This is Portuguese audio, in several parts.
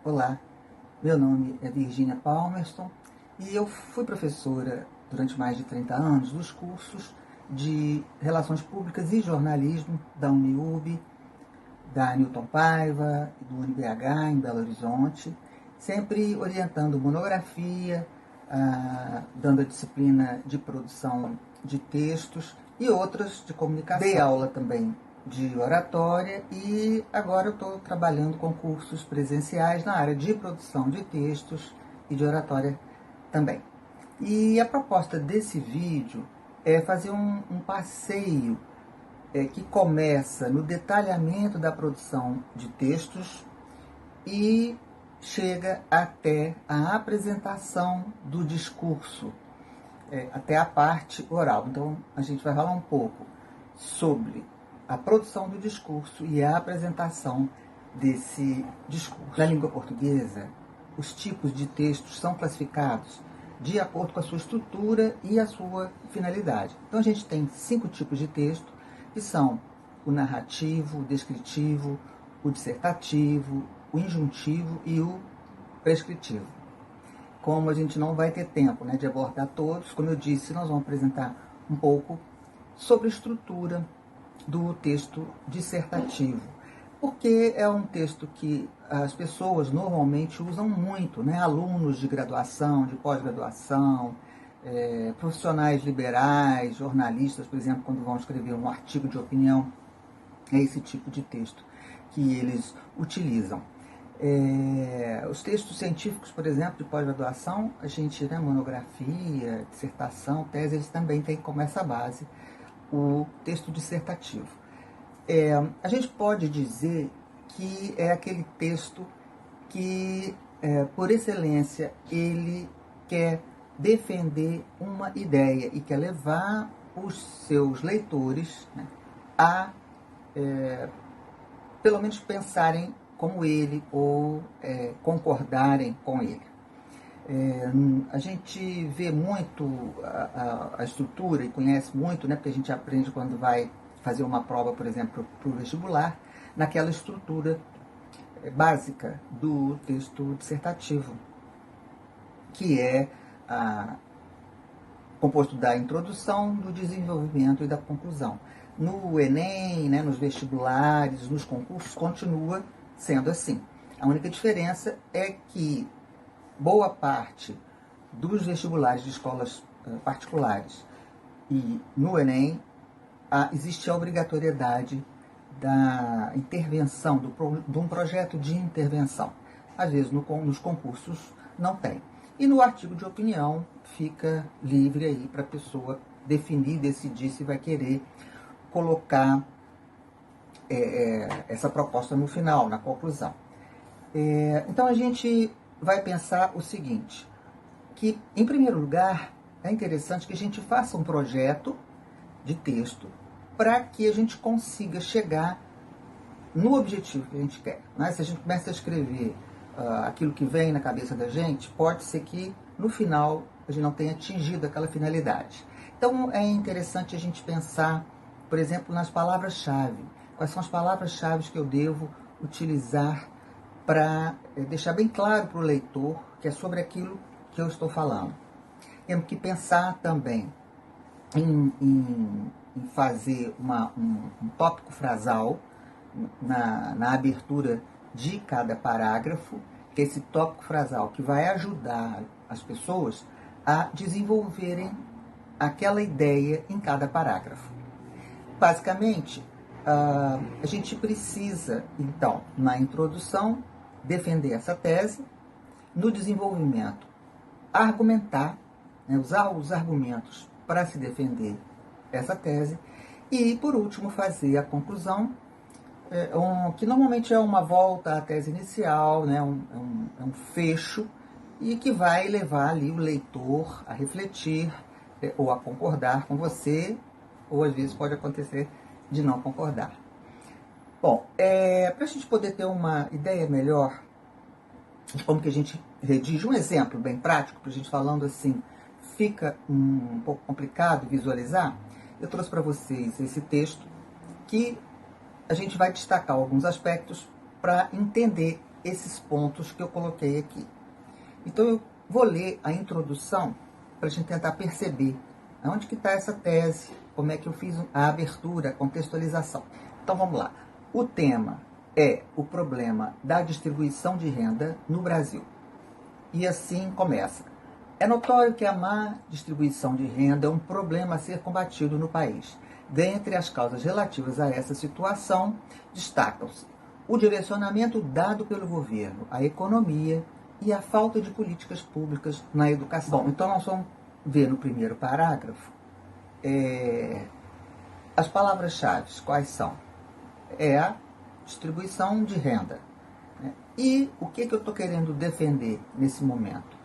Olá, meu nome é Virginia Palmerston e eu fui professora durante mais de 30 anos dos cursos de Relações Públicas e Jornalismo da UniUB, da Newton Paiva e do UniBH em Belo Horizonte, sempre orientando monografia, dando a disciplina de produção de textos e outras de comunicação. Dei aula também de oratória e agora eu estou trabalhando com cursos presenciais na área de produção de textos e de oratória também. E a proposta desse vídeo é fazer um passeio que começa no detalhamento da produção de textos e chega até a apresentação do discurso, até a parte oral. Então, a gente vai falar um pouco sobre a produção do discurso e a apresentação desse discurso. Na língua portuguesa, os tipos de textos são classificados de acordo com a sua estrutura e a sua finalidade. Então, a gente tem 5 tipos de texto, que são o narrativo, o descritivo, o dissertativo, o injuntivo e o prescritivo. Como a gente não vai ter tempo de abordar todos, como eu disse, nós vamos apresentar um pouco sobre a estrutura do texto dissertativo, porque é um texto que as pessoas normalmente usam muito, alunos de graduação, de pós-graduação, profissionais liberais, jornalistas, por exemplo, quando vão escrever um artigo de opinião, é esse tipo de texto que eles utilizam. Os textos científicos, por exemplo, de pós-graduação, a gente, monografia, dissertação, tese, eles também têm como essa base o texto dissertativo. A gente pode dizer que é aquele texto que, por excelência, ele quer defender uma ideia e quer levar os seus leitores a, pelo menos, pensarem como ele ou concordarem com ele. A gente vê muito a estrutura e conhece muito, porque a gente aprende quando vai fazer uma prova, por exemplo, para o vestibular, naquela estrutura básica do texto dissertativo, que é composto da introdução, do desenvolvimento e da conclusão. No Enem, nos vestibulares, nos concursos, continua sendo assim. A única diferença é que boa parte dos vestibulares de escolas particulares e no Enem existe a obrigatoriedade da intervenção, de um projeto de intervenção. Às vezes nos concursos não tem. E no artigo de opinião fica livre aí para a pessoa definir, decidir se vai querer colocar essa proposta no final, na conclusão. Então a gente vai pensar o seguinte, que em primeiro lugar é interessante que a gente faça um projeto de texto para que a gente consiga chegar no objetivo que a gente quer. Se a gente começa a escrever aquilo que vem na cabeça da gente, pode ser que no final a gente não tenha atingido aquela finalidade. Então é interessante a gente pensar, por exemplo, nas palavras-chave. Quais são as palavras-chave que eu devo utilizar para deixar bem claro para o leitor que é sobre aquilo que eu estou falando. Temos que pensar também em fazer um tópico frasal na abertura de cada parágrafo, que é esse tópico frasal que vai ajudar as pessoas a desenvolverem aquela ideia em cada parágrafo. Basicamente, a gente precisa, então, na introdução, defender essa tese, no desenvolvimento, argumentar, usar os argumentos para se defender essa tese, e, por último, fazer a conclusão, que normalmente é uma volta à tese inicial, um fecho, e que vai levar ali o leitor a refletir ou a concordar com você, ou às vezes pode acontecer de não concordar. Bom, para a gente poder ter uma ideia melhor de como que a gente redige, um exemplo bem prático, para a gente falando assim, fica um pouco complicado visualizar, eu trouxe para vocês esse texto que a gente vai destacar alguns aspectos para entender esses pontos que eu coloquei aqui. Então eu vou ler a introdução para a gente tentar perceber onde que está essa tese, como é que eu fiz a abertura, a contextualização. Então vamos lá. O tema é o problema da distribuição de renda no Brasil. E assim começa. É notório que a má distribuição de renda é um problema a ser combatido no país. Dentre as causas relativas a essa situação, destacam-se o direcionamento dado pelo governo à economia e a falta de políticas públicas na educação. Bom, então nós vamos ver no primeiro parágrafo as palavras-chave, quais são? É a distribuição de renda. Né? E o que eu estou querendo defender nesse momento?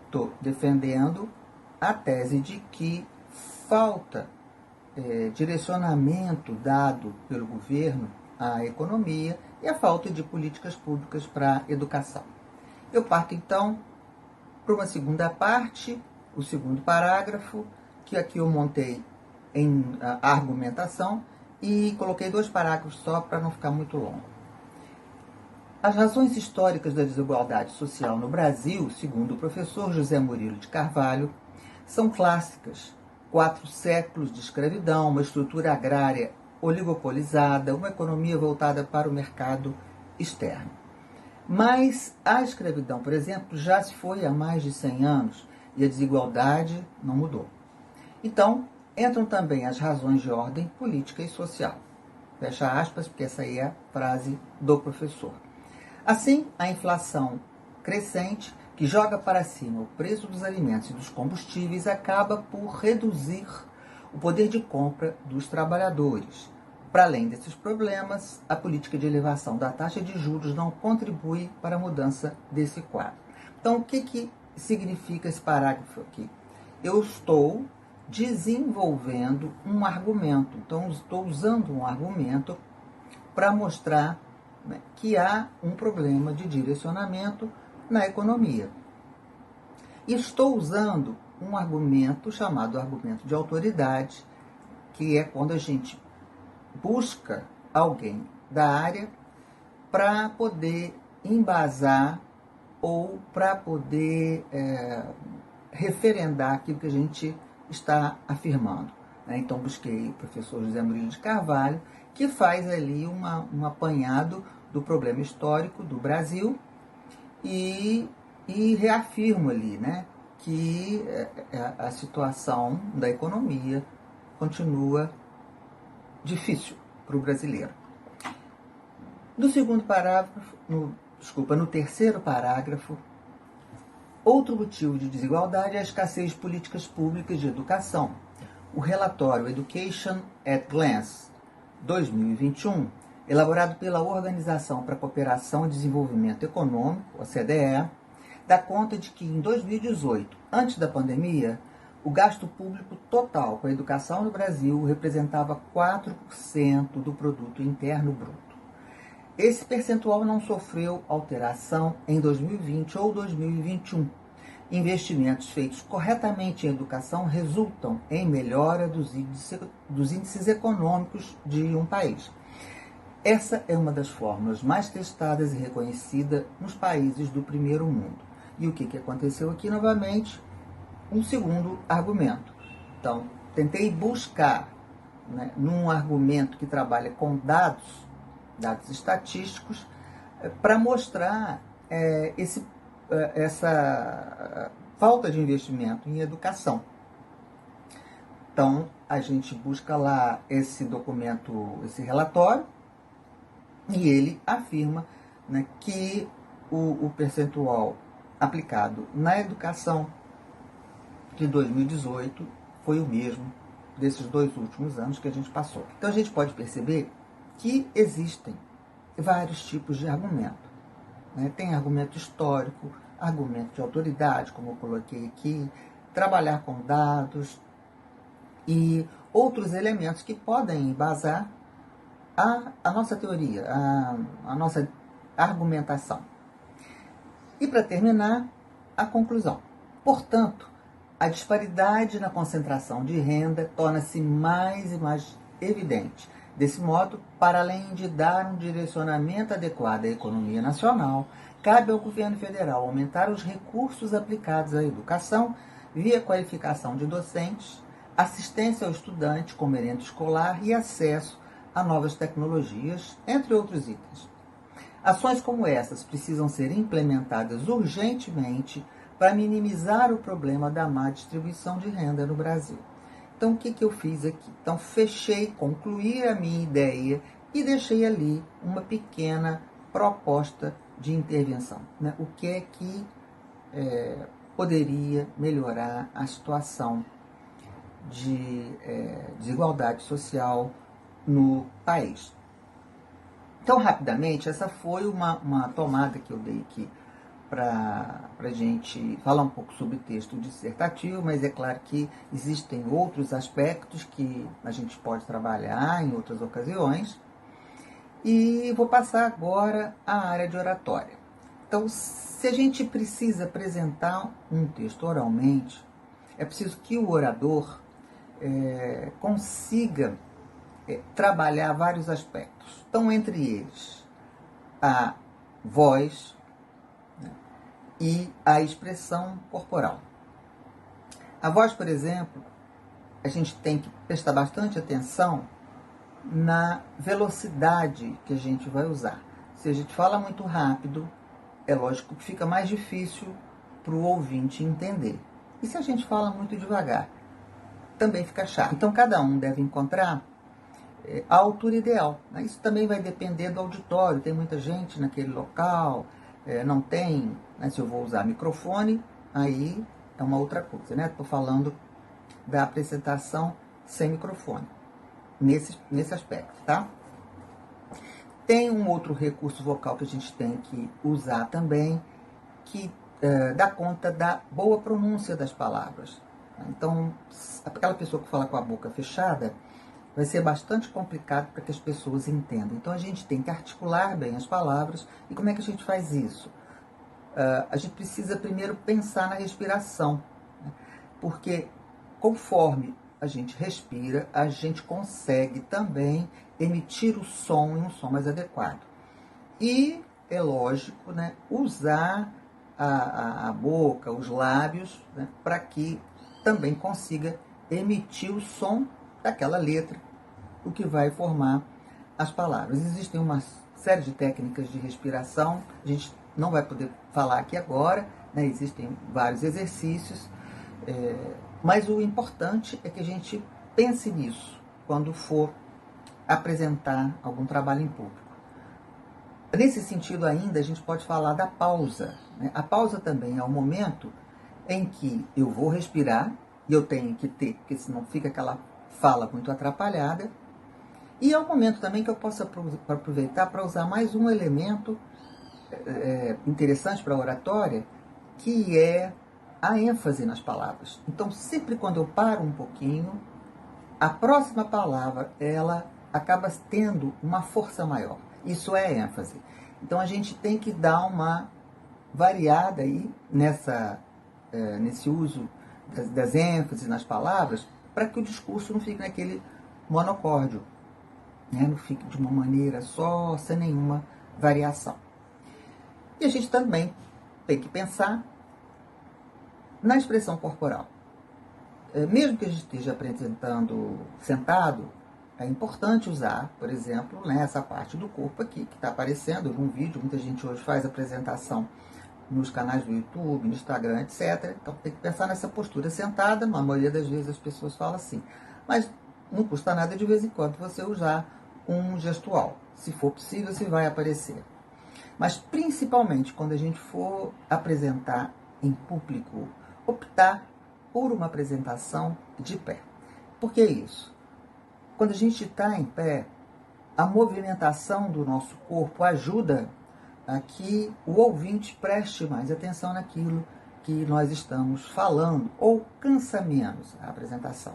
Estou defendendo a tese de que falta direcionamento dado pelo governo à economia e a falta de políticas públicas para a educação. Eu parto então para uma segunda parte, o segundo parágrafo, que aqui eu montei em argumentação e coloquei 2 parágrafos só para não ficar muito longo. As razões históricas da desigualdade social no Brasil, segundo o professor José Murilo de Carvalho, são clássicas. 4 séculos de escravidão, uma estrutura agrária oligopolizada, uma economia voltada para o mercado externo. Mas a escravidão, por exemplo, já se foi há mais de 100 anos e a desigualdade não mudou. Então, entram também as razões de ordem política e social. Fecha aspas, porque essa aí é a frase do professor. Assim, a inflação crescente, que joga para cima o preço dos alimentos e dos combustíveis, acaba por reduzir o poder de compra dos trabalhadores. Para além desses problemas, a política de elevação da taxa de juros não contribui para a mudança desse quadro. Então, o que significa esse parágrafo aqui? Eu estou desenvolvendo um argumento. Então, estou usando um argumento para mostrar, né, que há um problema de direcionamento na economia. E estou usando um argumento chamado argumento de autoridade, que é quando a gente busca alguém da área para poder embasar ou para poder referendar aquilo que a gente está afirmando. Então, busquei o professor José Murilo de Carvalho, que faz ali um apanhado do problema histórico do Brasil e reafirmo ali, né, que a situação da economia continua difícil para o brasileiro. No segundo parágrafo, no terceiro parágrafo, outro motivo de desigualdade é a escassez de políticas públicas de educação. O relatório Education at Glance 2021, elaborado pela Organização para a Cooperação e Desenvolvimento Econômico, OCDE, dá conta de que em 2018, antes da pandemia, o gasto público total com a educação no Brasil representava 4% do produto interno bruto. Esse percentual não sofreu alteração em 2020 ou 2021. Investimentos feitos corretamente em educação resultam em melhora dos índices econômicos de um país. Essa é uma das fórmulas mais testadas e reconhecida nos países do primeiro mundo. E o que aconteceu aqui novamente? Um segundo argumento. Então, tentei buscar, né, num argumento que trabalha com dados estatísticos, para mostrar essa falta de investimento em educação. Então, a gente busca lá esse documento, esse relatório, e ele afirma, né, que o percentual aplicado na educação de 2018 foi o mesmo desses 2 últimos anos que a gente passou. Então, a gente pode perceber que existem vários tipos de argumento. Né? Tem argumento histórico, argumento de autoridade, como eu coloquei aqui, trabalhar com dados e outros elementos que podem embasar a nossa teoria, a nossa argumentação. E para terminar, a conclusão. Portanto, a disparidade na concentração de renda torna-se mais e mais evidente Desse modo, para além de dar um direcionamento adequado à economia nacional, cabe ao governo federal aumentar os recursos aplicados à educação via qualificação de docentes, assistência ao estudante com merenda escolar e acesso a novas tecnologias, entre outros itens. Ações como essas precisam ser implementadas urgentemente para minimizar o problema da má distribuição de renda no Brasil. Então, o que eu fiz aqui? Então, concluí a minha ideia e deixei ali uma pequena proposta de intervenção. Né? O que é que poderia melhorar a situação de desigualdade social no país? Então, rapidamente, essa foi uma tomada que eu dei aqui para a gente falar um pouco sobre o texto dissertativo, mas é claro que existem outros aspectos que a gente pode trabalhar em outras ocasiões. E vou passar agora à área de oratória. Então, se a gente precisa apresentar um texto oralmente, é preciso que o orador consiga trabalhar vários aspectos. Então, entre eles, a voz, né, e a expressão corporal. A voz, por exemplo, a gente tem que prestar bastante atenção na velocidade que a gente vai usar. Se a gente fala muito rápido, é lógico que fica mais difícil para o ouvinte entender. E se a gente fala muito devagar, também fica chato. Então, cada um deve encontrar a altura ideal. Né? Isso também vai depender do auditório. Tem muita gente naquele local, não tem, né? Se eu vou usar microfone, aí é uma outra coisa. Estou falando da apresentação sem microfone, nesse aspecto. Tá? Tem um outro recurso vocal que a gente tem que usar também, que dá conta da boa pronúncia das palavras. Então, aquela pessoa que fala com a boca fechada, vai ser bastante complicado para que as pessoas entendam. Então, a gente tem que articular bem as palavras. E como é que a gente faz isso? A gente precisa primeiro pensar na respiração, né? Porque conforme a gente respira, a gente consegue também emitir o som em um som mais adequado. E é lógico, né, usar a boca, os lábios, né, para que também consiga emitir o som daquela letra, o que vai formar as palavras. Existem uma série de técnicas de respiração, a gente não vai poder falar aqui agora, né? Existem vários exercícios, mas o importante é que a gente pense nisso quando for apresentar algum trabalho em público. Nesse sentido ainda, a gente pode falar da pausa, né? A pausa também é o momento em que eu vou respirar, e eu tenho que ter, porque senão fica aquela fala muito atrapalhada. E é um momento também que eu posso aproveitar para usar mais um elemento interessante para a oratória, que é a ênfase nas palavras. Então, sempre quando eu paro um pouquinho, a próxima palavra, ela acaba tendo uma força maior. Isso é ênfase. Então, a gente tem que dar uma variada aí nesse uso das ênfases nas palavras, para que o discurso não fique naquele monocórdio, né? Não fique de uma maneira só, sem nenhuma variação. E a gente também tem que pensar na expressão corporal. Mesmo que a gente esteja apresentando sentado, é importante usar, por exemplo, né, essa parte do corpo aqui, que está aparecendo num vídeo. Muita gente hoje faz apresentação nos canais do YouTube, no Instagram, etc. Então tem que pensar nessa postura sentada. Na maioria das vezes as pessoas falam assim. Mas não custa nada de vez em quando você usar um gestual. Se for possível, se vai aparecer. Mas principalmente quando a gente for apresentar em público, optar por uma apresentação de pé. Por que isso? Quando a gente está em pé, a movimentação do nosso corpo ajuda a que o ouvinte preste mais atenção naquilo que nós estamos falando, ou cansa menos a apresentação.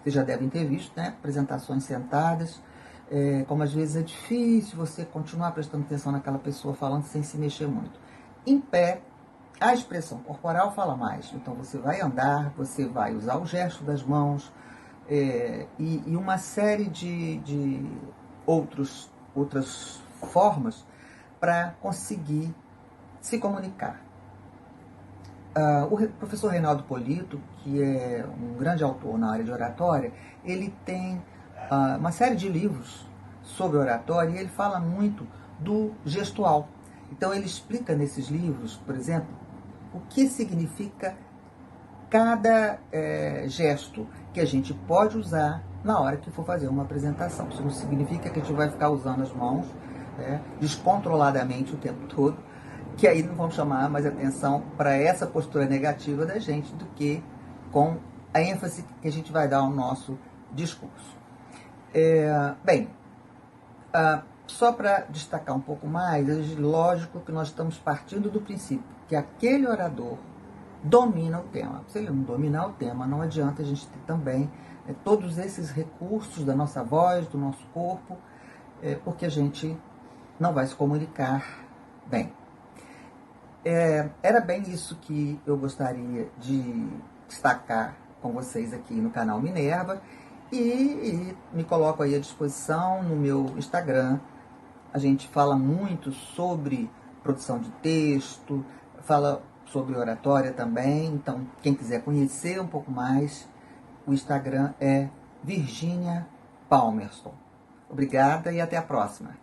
Vocês já devem ter visto, né, apresentações sentadas, como às vezes é difícil você continuar prestando atenção naquela pessoa falando sem se mexer muito. Em pé, a expressão corporal fala mais. Então você vai andar, você vai usar o gesto das mãos, e uma série de outras formas para conseguir se comunicar. O professor Reinaldo Polito, que é um grande autor na área de oratória, ele tem uma série de livros sobre oratória e ele fala muito do gestual. Então ele explica nesses livros, por exemplo, o que significa cada gesto que a gente pode usar na hora que for fazer uma apresentação. Isso não significa que a gente vai ficar usando as mãos descontroladamente o tempo todo, que aí não vamos chamar mais atenção para essa postura negativa da gente do que com a ênfase que a gente vai dar ao nosso discurso. Só para destacar um pouco mais, é lógico que nós estamos partindo do princípio que aquele orador domina o tema. Se ele não dominar o tema, não adianta a gente ter também todos esses recursos da nossa voz, do nosso corpo, porque a gente não vai se comunicar bem. Era bem isso que eu gostaria de destacar com vocês aqui no canal Minerva e me coloco aí à disposição no meu Instagram. A gente fala muito sobre produção de texto, fala sobre oratória também, então quem quiser conhecer um pouco mais, o Instagram é Virginia Palmerston. Obrigada e até a próxima.